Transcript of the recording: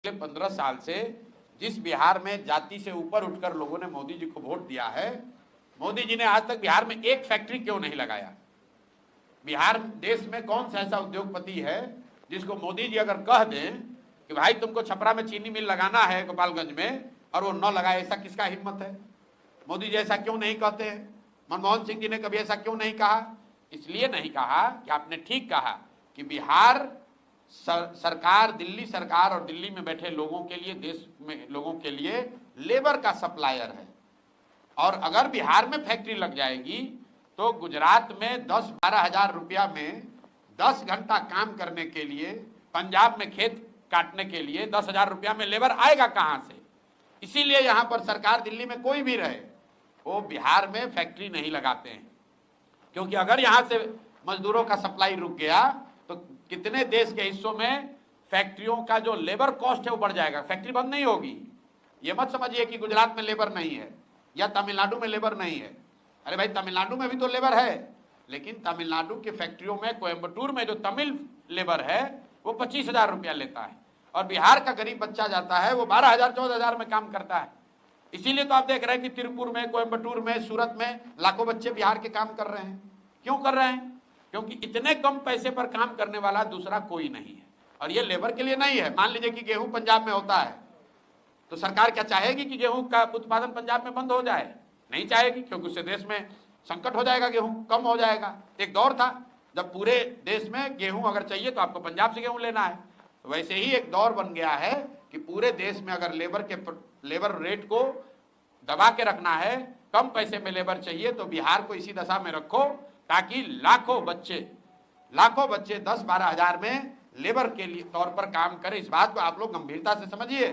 पिछले 15 साल से जिस बिहार में जाति से ऊपर उठकर लोगों ने मोदी जी को वोट दिया है, मोदी जी ने आज तक बिहार में एक फैक्ट्री क्यों नहीं लगाया? बिहार देश में कौन सा ऐसा उद्योगपति है जिसको मोदी जी अगर कह दें कि भाई तुमको छपरा में चीनी मिल लगाना है गोपालगंज में, और वो न लगाए? ऐसा किसका हिम्मत है? मोदी जी ऐसा क्यों नहीं कहते हैं? मनमोहन सिंह जी ने कभी ऐसा क्यों नहीं कहा? इसलिए नहीं कहा कि आपने ठीक कहा कि बिहार सरकार, दिल्ली सरकार और दिल्ली में बैठे लोगों के लिए, देश में लोगों के लिए लेबर का सप्लायर है। और अगर बिहार में फैक्ट्री लग जाएगी तो गुजरात में 10-12 हजार रुपया में 10 घंटा काम करने के लिए, पंजाब में खेत काटने के लिए 10 हजार रुपया में लेबर आएगा कहां से? इसीलिए यहां पर सरकार, दिल्ली में कोई भी रहे, वो बिहार में फैक्ट्री नहीं लगाते हैं, क्योंकि अगर यहां से मजदूरों का सप्लाई रुक गया तो कितने देश के हिस्सों में फैक्ट्रियों का जो लेबर कॉस्ट है वो बढ़ जाएगा। फैक्ट्री बंद नहीं होगी। ये मत समझिए कि गुजरात में लेबर नहीं है या तमिलनाडु में लेबर नहीं है। अरे भाई, तमिलनाडु में भी तो लेबर है, लेकिन तमिलनाडु की फैक्ट्रियों में, कोयम्बटूर में जो तमिल लेबर है वो 25 हजार रुपया लेता है, और बिहार का गरीब बच्चा जाता है वो 12 हजार 14 हजार में काम करता है। इसीलिए तो आप देख रहे हैं कि तिरुपुर में, कोयम्बटूर में, सूरत में लाखों बच्चे बिहार के काम कर रहे हैं। क्यों कर रहे हैं? क्योंकि इतने कम पैसे पर काम करने वाला दूसरा कोई नहीं है। और ये लेबर के लिए नहीं है। मान लीजिए कि गेहूं पंजाब में होता है तो सरकार क्या चाहेगी कि गेहूं का उत्पादन पंजाब में बंद हो जाए? नहीं चाहेगी, क्योंकि उससे देश में संकट हो जाएगा, गेहूं कम हो जाएगा। एक दौर था जब पूरे देश में गेहूं अगर चाहिए तो आपको पंजाब से गेहूं लेना है। तो वैसे ही एक दौर बन गया है कि पूरे देश में अगर लेबर रेट को दबा के रखना है, कम पैसे में लेबर चाहिए, तो बिहार को इसी दशा में रखो ताकि लाखों बच्चे 10-12 हजार में लेबर के लिए तौर पर काम करें। इस बात को आप लोग गंभीरता से समझिए।